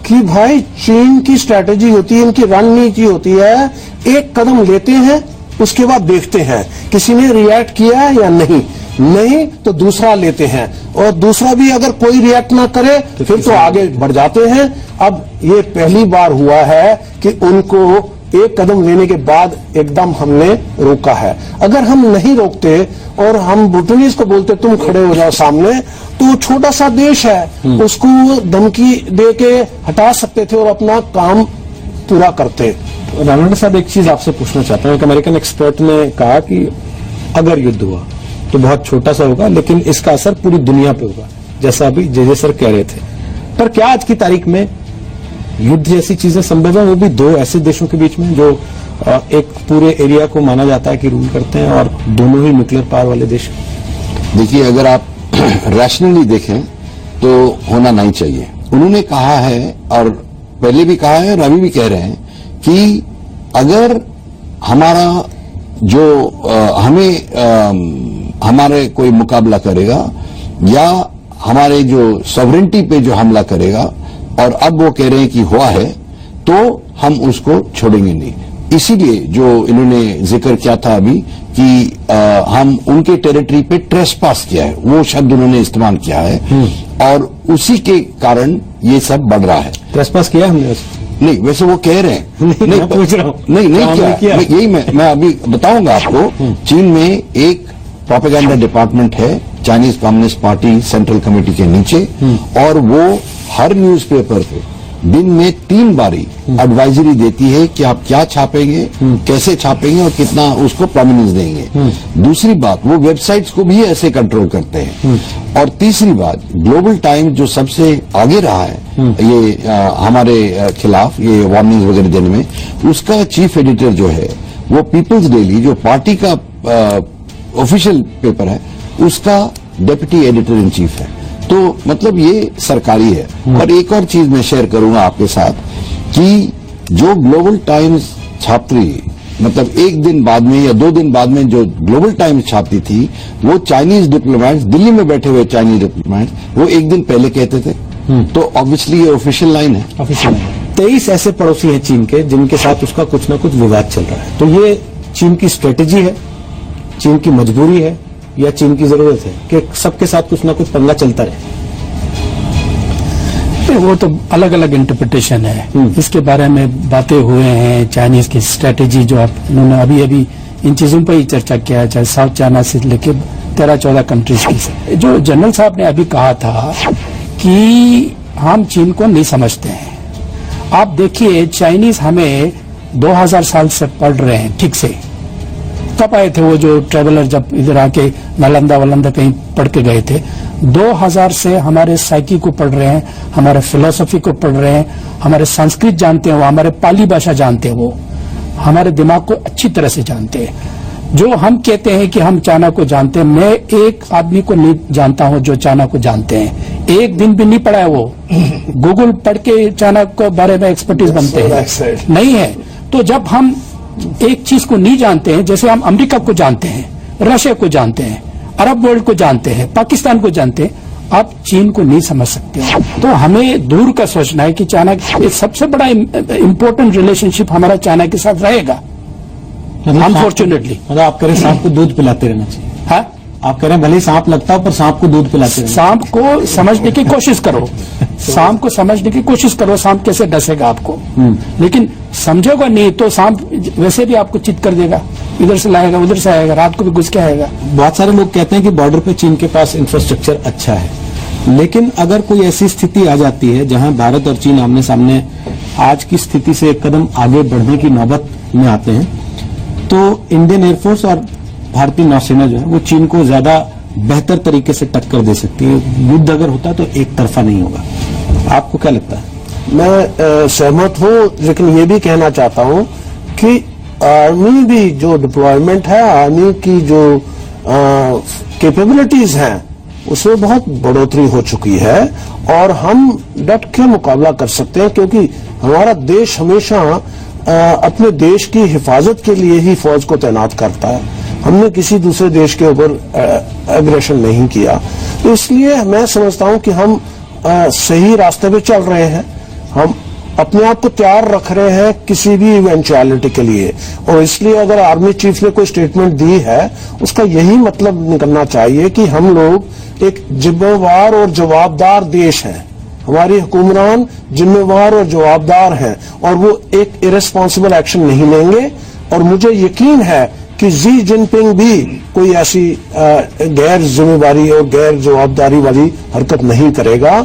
कि भाई चीन की स्ट्रैटेजी होती है, इनकी रणनीति होती है, एक कदम लेते हैं उसके बाद देखते हैं किसी ने रिएक्ट किया है या नहीं तो दूसरा लेते हैं, और दूसरा भी अगर कोई रिएक्ट ना करे फिर तो आगे बढ़ जाते हैं। अब ये पहली बार हुआ है कि उनको एक कदम लेने के बाद एकदम हमने रोका है। अगर हम नहीं रोकते और हम भूटानीज को बोलते तुम खड़े हो जाओ सामने, तो छोटा सा देश है, उसको धमकी दे के हटा सकते थे और अपना काम पूरा करते। रानडे साहब, एक चीज आपसे पूछना चाहता हूं। एक अमेरिकन एक्सपर्ट ने कहा कि अगर युद्ध हुआ तो बहुत छोटा सा होगा, लेकिन इसका असर पूरी दुनिया पे होगा, जैसा अभी जे सर कह रहे थे। पर क्या आज की तारीख में युद्ध जैसी चीजें संभव है, वो भी दो ऐसे देशों के बीच में जो एक पूरे एरिया को माना जाता है कि रूल करते हैं, और दोनों ही न्यूक्लियर पावर वाले देश? देखिए, अगर आप रैशनली देखें तो होना नहीं चाहिए। उन्होंने कहा है, और पहले भी कहा है और अभी भी कह रहे हैं, कि अगर हमारा जो हमारे कोई मुकाबला करेगा या हमारे जो सॉवरेंटी पे जो हमला करेगा, और अब वो कह रहे हैं कि हुआ है, तो हम उसको छोड़ेंगे नहीं। इसीलिए जो इन्होंने जिक्र किया था अभी कि हम उनके टेरिटरी पे ट्रेसपास किया है, वो शब्द उन्होंने इस्तेमाल किया है, और उसी के कारण ये सब बढ़ रहा है। ट्रेसपास किया हमने? नहीं, वैसे वो कह रहे हैं। नहीं पूछ रहा हूं। नहीं किया। यही मैं अभी बताऊंगा आपको। चीन में एक प्रोपेगेंडा डिपार्टमेंट है, Chinese communist party central committee के नीचे, और वो हर न्यूज़पेपर पे दिन में 3 बारी एडवाइजरी देती है कि आप क्या छापेंगे, कैसे छापेंगे और कितना उसको प्रोमिनेंस देंगे। दूसरी बात, वो वेबसाइट्स को भी ऐसे कंट्रोल करते हैं। और तीसरी बात, ग्लोबल टाइम्स जो सबसे आगे रहा है ये हमारे खिलाफ ये वार्निंग वगैरह देने में, उसका चीफ एडिटर जो है वो पीपल्स डेली, जो पार्टी का ऑफिशियल पेपर है, उसका डेप्यूटी एडिटर इन चीफ है। तो मतलब ये सरकारी है। और एक और चीज मैं शेयर करूंगा आपके साथ कि जो ग्लोबल टाइम्स छापती, मतलब एक दिन बाद में या 2 दिन बाद में जो ग्लोबल टाइम्स छापती थी, वो चाइनीज डिप्लोमेट्स, दिल्ली में बैठे हुए चाइनीज डिप्लोमेट्स, वो एक दिन पहले कहते थे। तो ऑब्वियसली ये ऑफिशियल लाइन है। Official line. 23 ऐसे पड़ोसी हैं चीन के जिनके साथ उसका कुछ ना कुछ विवाद चल रहा है। तो ये चीन की स्ट्रेटेजी है, चीन की मजबूरी है, या चीन की जरूरत है कि सबके साथ कुछ ना कुछ पंगा चलता रहे? वो तो अलग अलग इंटरप्रिटेशन है। इसके बारे में बातें हुए हैं, चाइनीज की स्ट्रेटेजी जो आप उन्होंने अभी अभी इन चीजों पर ही चर्चा किया है, चाहे साउथ चाइना से लेके 13-14 कंट्रीज की। जो जनरल साहब ने अभी कहा था कि हम चीन को नहीं समझते हैं। आप देखिए, चाइनीज हमें 2000 साल से पढ़ रहे हैं ठीक से। कब आए थे वो जो ट्रेवलर, जब इधर आके नालंदा कहीं पढ़ के गए थे? 2000 से हमारे साइकी को पढ़ रहे हैं, हमारे फिलोसफी को पढ़ रहे हैं, हमारे संस्कृत जानते हैं, वो हमारे पाली भाषा जानते हैं, वो हमारे दिमाग को अच्छी तरह से जानते हैं। जो हम कहते हैं कि हम चाइना को जानते हैं, मैं एक आदमी को नहीं जानता हूं जो चाइना को जानते हैं। एक दिन भी नहीं पढ़ा है वो। गूगल पढ़ के चाइना को बारे में एक्सपर्टीज बनते हैं, नहीं है। तो जब हम एक चीज को नहीं जानते हैं, जैसे हम अमेरिका को जानते हैं, रशिया को जानते हैं, अरब वर्ल्ड को जानते हैं, पाकिस्तान को जानते हैं, आप चीन को नहीं समझ सकते। तो हमें दूर का सोचना है कि चाइना सबसे बड़ा इंपॉर्टेंट रिलेशनशिप हमारा चाइना के साथ रहेगा, अनफॉर्चुनेटली। मतलब आप कह रहे हैं सांप को दूध पिलाते रहना चाहिए? हाँ, आप कह रहे हैं भले ही सांप लगता हो पर सांप को दूध पिलाते रहना। सांप को समझने की कोशिश करो, सांप को समझने की कोशिश करो, सांप कैसे डसेगा आपको। लेकिन समझोगा नहीं तो सांप वैसे भी आपको चित कर देगा, इधर से लाएगा उधर से आएगा, रात को भी घुस के आएगा। बहुत सारे लोग कहते हैं कि बॉर्डर पे चीन के पास इंफ्रास्ट्रक्चर अच्छा है, लेकिन अगर कोई ऐसी स्थिति आ जाती है जहां भारत और चीन आमने सामने आज की स्थिति से एक कदम आगे बढ़ने की नौबत में आते हैं, तो इंडियन एयरफोर्स और भारतीय नौसेना जो है वो चीन को ज्यादा बेहतर तरीके से टक्कर दे सकती है। युद्ध अगर होता तो एक तरफा नहीं होगा। आपको क्या लगता है? मैं सहमत हूं, लेकिन ये भी कहना चाहता हूं कि आर्मी भी जो डिप्लॉयमेंट है, आर्मी की जो कैपेबिलिटीज हैं, उसमें बहुत बढ़ोतरी हो चुकी है और हम डट के मुकाबला कर सकते हैं, क्योंकि हमारा देश हमेशा अपने देश की हिफाजत के लिए ही फौज को तैनात करता है। हमने किसी दूसरे देश के ऊपर एग्रेशन नहीं किया, तो इसलिए मैं समझता हूं कि हम सही रास्ते पे चल रहे हैं। हम अपने आप को तैयार रख रहे हैं किसी भी इवेंचुअलिटी के लिए, और इसलिए अगर आर्मी चीफ ने कोई स्टेटमेंट दी है, उसका यही मतलब निकलना चाहिए कि हम लोग एक जिम्मेवार और जवाबदार देश हैं। हमारी हुक्मरान जिम्मेवार और जवाबदार हैं और वो एक इरेस्पॉन्सिबल एक्शन नहीं लेंगे। और मुझे यकीन है कि जी जिनपिंग भी कोई ऐसी गैर जिम्मेवारी और गैर जवाबदारी वाली हरकत नहीं करेगा।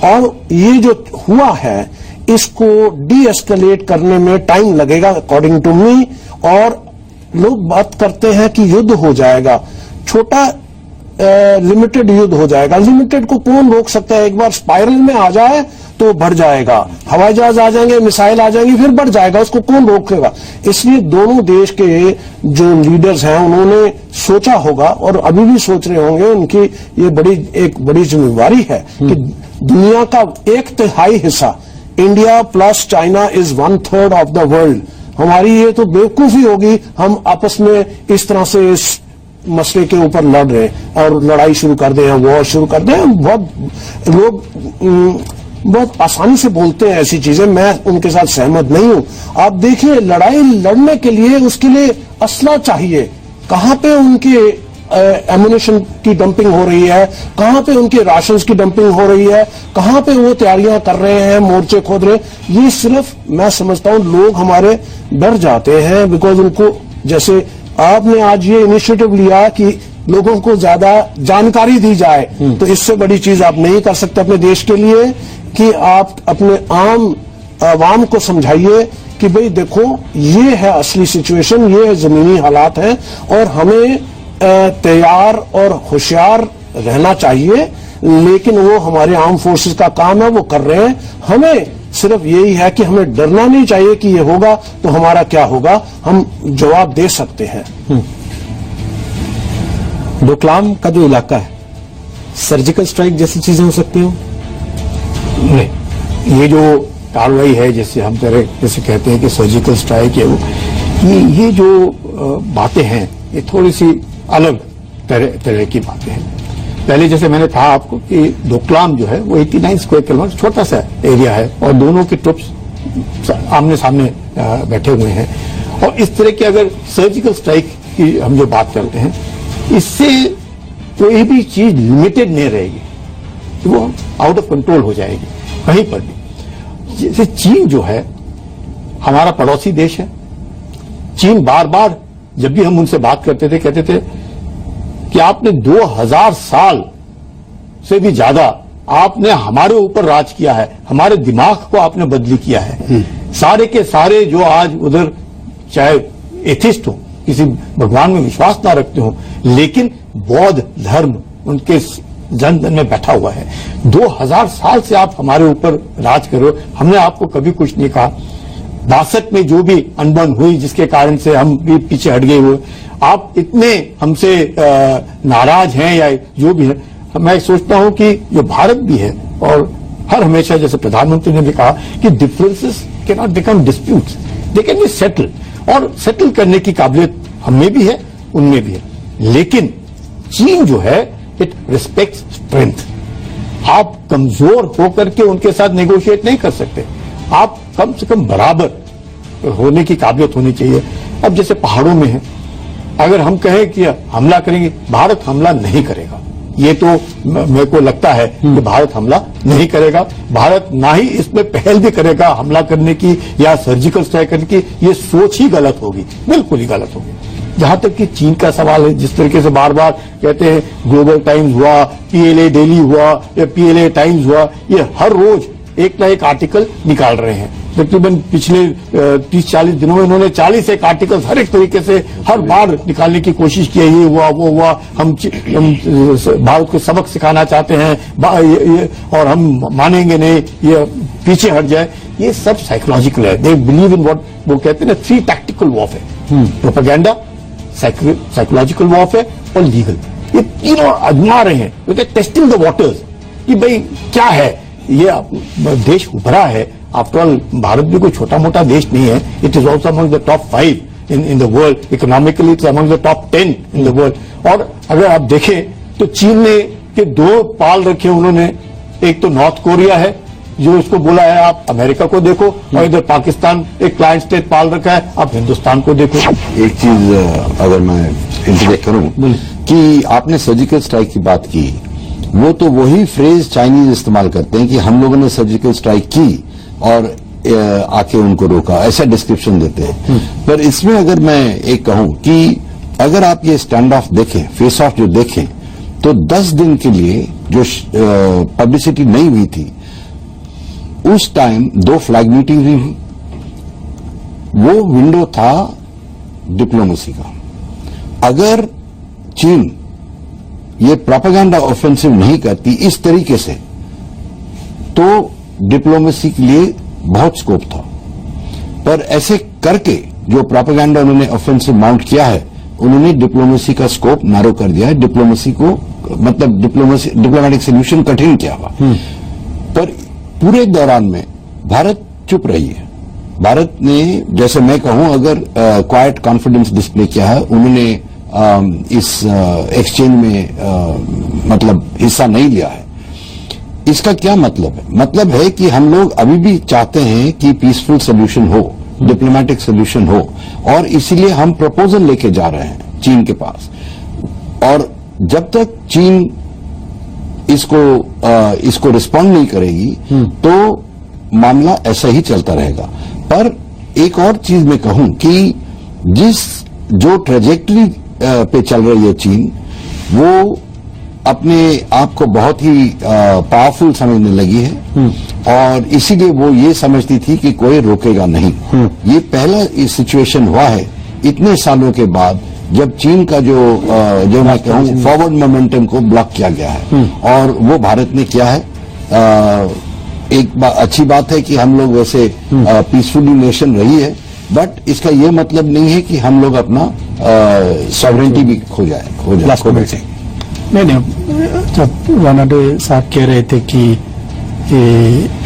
और ये जो हुआ है, इसको डी एस्केलेट करने में टाइम लगेगा अकॉर्डिंग टू मी। और लोग बात करते हैं कि युद्ध हो जाएगा, छोटा लिमिटेड युद्ध हो जाएगा। लिमिटेड को कौन रोक सकता है? एक बार स्पाइरल में आ जाए तो बढ़ जाएगा, हवाई जहाज आ जाएंगे, मिसाइल आ जाएंगी, फिर बढ़ जाएगा, उसको कौन रोकेगा? इसलिए दोनों देश के जो लीडर्स हैं, उन्होंने सोचा होगा और अभी भी सोच रहे होंगे, उनकी ये एक बड़ी जिम्मेवारी है कि दुनिया का 1/3 हिस्सा, India plus China is 1/3 of the world. हमारी ये तो बेवकूफी होगी हम आपस में इस तरह से इस मसले के ऊपर लड़ रहे हैं और लड़ाई शुरू कर दें, वॉर शुरू कर दें। बहुत लोग बहुत आसानी से बोलते हैं ऐसी चीजें, मैं उनके साथ सहमत नहीं हूं। आप देखिए, लड़ाई लड़ने के लिए उसके लिए असला चाहिए। कहां पे उनके एमुनेशन की डंपिंग हो रही है, कहां पे उनके राशंस की डंपिंग हो रही है, कहां पे वो तैयारियां कर रहे हैं, मोर्चे खोद रहे हैं। ये सिर्फ मैं समझता हूं लोग हमारे डर जाते हैं, बिकॉज उनको, जैसे आपने आज ये इनिशिएटिव लिया कि लोगों को ज्यादा जानकारी दी जाए, तो इससे बड़ी चीज आप नहीं कर सकते अपने देश के लिए कि आप अपने आम आवाम को समझाइए कि भाई देखो, ये है असली सिचुएशन, ये जमीनी हालात हैं और हमें तैयार और होशियार रहना चाहिए। लेकिन वो हमारे आर्म फोर्सेस का काम है, वो कर रहे हैं। हमें सिर्फ यही है कि हमें डरना नहीं चाहिए कि ये होगा तो हमारा क्या होगा, हम जवाब दे सकते हैं। डोकलाम का जो इलाका है, सर्जिकल स्ट्राइक जैसी चीजें हो सकती हो? नहीं, ये जो कार्रवाई है, जैसे हम जैसे कहते हैं कि सर्जिकल स्ट्राइक है, वो ये जो बातें हैं, ये थोड़ी सी अलग तरह की बातें हैं। पहले जैसे मैंने कहा आपको कि डोकलाम जो है वो 89 स्क्वायर किलोमीटर छोटा सा एरिया है और दोनों के ट्रुप्स आमने सामने बैठे हुए हैं। और इस तरह की अगर सर्जिकल स्ट्राइक की हम जो बात करते हैं, इससे कोई भी चीज लिमिटेड नहीं रहेगी, वो आउट ऑफ कंट्रोल हो जाएगी कहीं पर भी। जैसे चीन जो है हमारा पड़ोसी देश है। चीन बार बार जब भी हम उनसे बात करते थे, कहते थे कि आपने 2000 साल से भी ज्यादा आपने हमारे ऊपर राज किया है, हमारे दिमाग को आपने बदली किया है। सारे के सारे जो आज उधर चाहे एथिस्ट हो, किसी भगवान में विश्वास ना रखते हो, लेकिन बौद्ध धर्म उनके जन जन में बैठा हुआ है। 2000 साल से आप हमारे ऊपर राज कर रहे हो, हमने आपको कभी कुछ नहीं कहा। 62 में जो भी अनबन हुई, जिसके कारण से हम भी पीछे हट गए हुए, आप इतने हमसे नाराज हैं या जो भी है। मैं सोचता हूं कि जो भारत भी है, और हर हमेशा जैसे प्रधानमंत्री ने भी कहा कि differences can not become disputes, they can be settle, और सेटल करने की काबिलियत हमें भी है, उनमें भी है। लेकिन चीन जो है, इट रिस्पेक्ट्स स्ट्रेंथ। आप कमजोर होकर के उनके साथ नेगोशिएट नहीं कर सकते, आप कम से कम बराबर होने की काबिलियत होनी चाहिए। अब जैसे पहाड़ों में है, अगर हम कहें कि हमला करेंगे, भारत हमला नहीं करेगा। ये तो मेरे को लगता है कि भारत हमला नहीं करेगा। भारत ना ही इसमें पहल भी करेगा हमला करने की या सर्जिकल स्ट्राइक करने की। ये सोच ही गलत होगी, बिल्कुल ही गलत होगी। जहां तक कि चीन का सवाल है, जिस तरीके से बार बार कहते हैं ग्लोबल टाइम्स हुआ, पीएलए डेली हुआ या पीएलए टाइम्स हुआ, ये हर रोज एक ना एक आर्टिकल निकाल रहे हैं। तकरीबन पिछले 30-40 दिनों में इन्होंने 40 एक आर्टिकल्स हर एक तरीके से हर बार निकालने की कोशिश की है। ये हुआ वो हुआ, हम भारत को सबक सिखाना चाहते हैं और हम मानेंगे नहीं, ये पीछे हट जाए। ये सब साइकोलॉजिकल है। दे बिलीव इन व्हाट वो कहते हैं ना 3 tactical warfare, propaganda, psychological warfare और लीगल। ये तीनों आजमा रहे हैं, टेस्टिंग द वाटर्स कि भाई क्या है। ये देश उभरा है, आफ्टर ऑल भारत भी कोई छोटा मोटा देश नहीं है। It is also among the top 5 in the world, economically it's among the top 10 in the world. और अगर आप देखें तो चीन ने के 2 पाल रखे उन्होंने, एक तो नॉर्थ कोरिया है जो इसको बोला है आप अमेरिका को देखो, और इधर पाकिस्तान एक क्लाइंट स्टेट पाल रखा है, आप हिंदुस्तान को देखो। एक चीज अगर मैं इंटरजेक्ट करूं कि आपने सर्जिकल स्ट्राइक की बात की, वो तो वही फ्रेज चाइनीज इस्तेमाल करते हैं कि हम लोगों ने सर्जिकल स्ट्राइक की और आके उनको रोका, ऐसा डिस्क्रिप्शन देते हैं। पर इसमें अगर मैं एक कहूं कि अगर आप ये स्टैंड ऑफ देखें, फेस ऑफ जो देखें, तो 10 दिन के लिए जो पब्लिसिटी नहीं हुई थी, उस टाइम 2 फ्लैग मीटिंग हुई थी। वो विंडो था डिप्लोमेसी का। अगर चीन ये प्रोपेगेंडा ऑफेंसिव नहीं करती इस तरीके से, तो डिप्लोमेसी के लिए बहुत स्कोप था। पर ऐसे करके जो प्रोपेगेंडा उन्होंने ऑफेंसिव माउंट किया है, उन्होंने डिप्लोमेसी का स्कोप नैरो कर दिया है। डिप्लोमेसी को मतलब डिप्लोमेटिक सोल्यूशन कठिन किया हुआ। पर पूरे दौरान में भारत चुप रही है। भारत ने, जैसे मैं कहूं, अगर क्वाइट कॉन्फिडेंस डिस्प्ले किया है, उन्होंने इस एक्सचेंज में मतलब हिस्सा नहीं लिया है। इसका क्या मतलब है? मतलब है कि हम लोग अभी भी चाहते हैं कि पीसफुल सोल्यूशन हो, डिप्लोमेटिक सोल्यूशन हो, और इसीलिए हम प्रपोजल लेके जा रहे हैं चीन के पास। और जब तक चीन इसको रिस्पॉन्ड नहीं करेगी तो मामला ऐसा ही चलता रहेगा। पर एक और चीज मैं कहूं कि जो ट्रेजेक्टरी पे चल रही है चीन, वो अपने आप को बहुत ही पावरफुल समझने लगी है, और इसीलिए वो ये समझती थी कि कोई रोकेगा नहीं। ये पहला सिचुएशन हुआ है इतने सालों के बाद, जब चीन का जो मैं कहूं फॉरवर्ड मोमेंटम को ब्लॉक किया गया है, और वो भारत ने किया है। एक अच्छी बात है कि हम लोग वैसे पीसफुली नेशन रही है, बट इसका ये मतलब नहीं है कि हम लोग अपना सॉवरेंटी भी खो बैठे। नहीं, जब वानाडे साहब कह रहे थे कि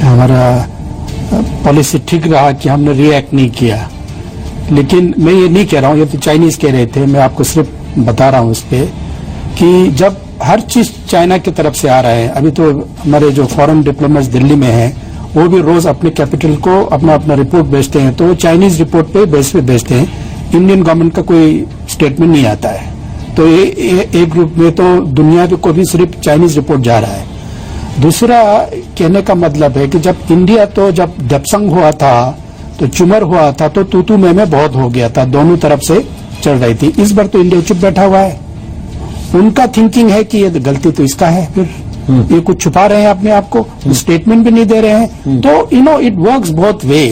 हमारा पॉलिसी ठीक रहा कि हमने रिएक्ट नहीं किया, लेकिन मैं ये नहीं कह रहा हूँ, ये तो चाइनीज कह रहे थे, मैं आपको सिर्फ बता रहा हूँ इस पे कि जब हर चीज चाइना की तरफ से आ रहा है। अभी तो हमारे जो फॉरेन डिप्लोमेट्स दिल्ली में हैं, वो भी रोज अपने कैपिटल को अपना रिपोर्ट भेजते हैं, तो वो चाइनीज रिपोर्ट पे बेस पे भेजते हैं। इंडियन गवर्नमेंट का कोई स्टेटमेंट नहीं आता है। तो एक ग्रुप में तो दुनिया को भी सिर्फ चाइनीज रिपोर्ट जा रहा है। दूसरा कहने का मतलब है कि जब इंडिया तो जब दपसंग हुआ था, तो चुमर हुआ था, तो तू मैं बहुत हो गया था, दोनों तरफ से चल रही थी। इस बार तो इंडिया चुप बैठा हुआ है। उनका थिंकिंग है कि ये गलती तो इसका है, फिर ये कुछ छुपा रहे हैं अपने आप को, स्टेटमेंट भी नहीं दे रहे हैं। तो it works both way.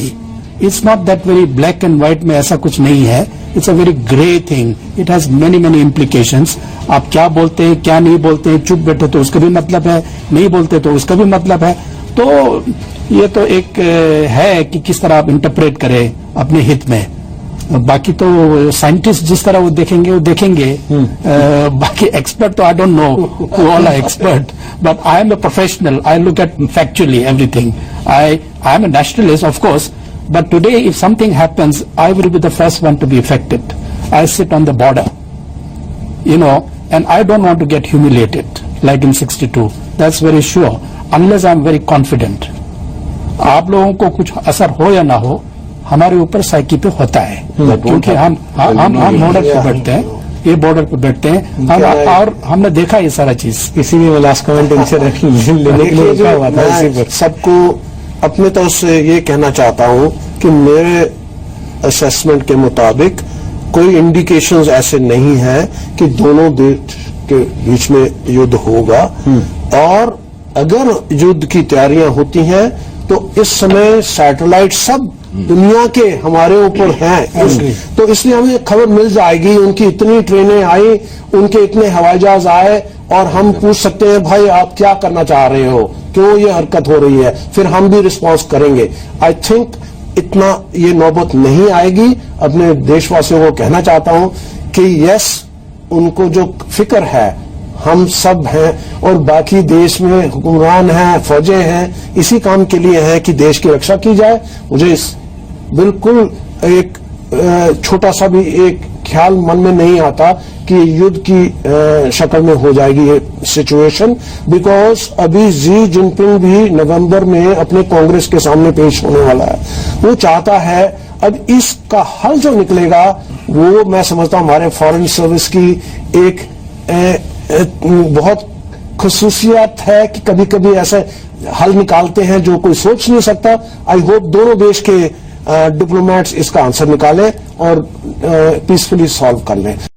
It's not that very black and white में ऐसा कुछ नहीं है। It's a very grey thing. It has many implications. आप क्या बोलते हैं, क्या नहीं बोलते हैं, चुप बैठे तो उसका भी मतलब है, नहीं बोलते तो उसका भी मतलब है। तो ये तो एक है कि किस तरह आप इंटरप्रेट करें अपने हित में। बाकी तो साइंटिस्ट जिस तरह वो देखेंगे। बाकी एक्सपर्ट तो I don't know who all are expert, but I am a professional. I look at factually everything. I am a nationalist of course, but today if something happens, I will be the first one to be affected. I sit on the border, and I don't want to get humiliated like in 62. That's very sure, unless I'm very confident. आप लोगों को कुछ असर हो या ना हो, हमारे ऊपर साइकी पे होता है, क्योंकि हम बॉर्डर पे बैठते हैं, ये बॉर्डर पे बैठते हैं, और हमने देखा ये सारा चीज। इसीलिए मैं लास्ट कमेंट इनसे लेने के लिए क्या हुआ था, सबको अपने तरफ से ये कहना चाहता हूं कि मेरे असेसमेंट के मुताबिक कोई इंडिकेशंस ऐसे नहीं है कि दोनों देश के बीच में युद्ध होगा, और अगर युद्ध की तैयारियां होती हैं तो इस समय सैटेलाइट सब दुनिया के हमारे ऊपर हैं, तो इसलिए हमें खबर मिल जाएगी। उनकी इतनी ट्रेनें आई, उनके इतने हवाई जहाज आए, और हम पूछ सकते हैं भाई आप क्या करना चाह रहे हो, क्यों ये हरकत हो रही है, फिर हम भी रिस्पॉन्स करेंगे। आई थिंक इतना ये नौबत नहीं आएगी। अपने देशवासियों को कहना चाहता हूं कि यस, उनको जो फिक्र है हम सब हैं, और बाकी देश में हुक्मरान हैं, फौजें हैं, इसी काम के लिए हैं कि देश की रक्षा की जाए। मुझे बिल्कुल एक छोटा सा भी एक ख्याल मन में नहीं आता कि युद्ध की शक्ल में हो जाएगी ये सिचुएशन, बिकॉज अभी जी जिनपिंग भी नवंबर में अपने कांग्रेस के सामने पेश होने वाला है। वो चाहता है, अब इसका हल जो निकलेगा वो मैं समझता हूं हमारे फॉरेन सर्विस की एक बहुत खुसूसियत है कि कभी कभी ऐसे हल निकालते हैं जो कोई सोच नहीं सकता। आई होप दोनों देश के डिप्लोमेट्स इसका आंसर निकालें और पीसफुली सॉल्व कर लें।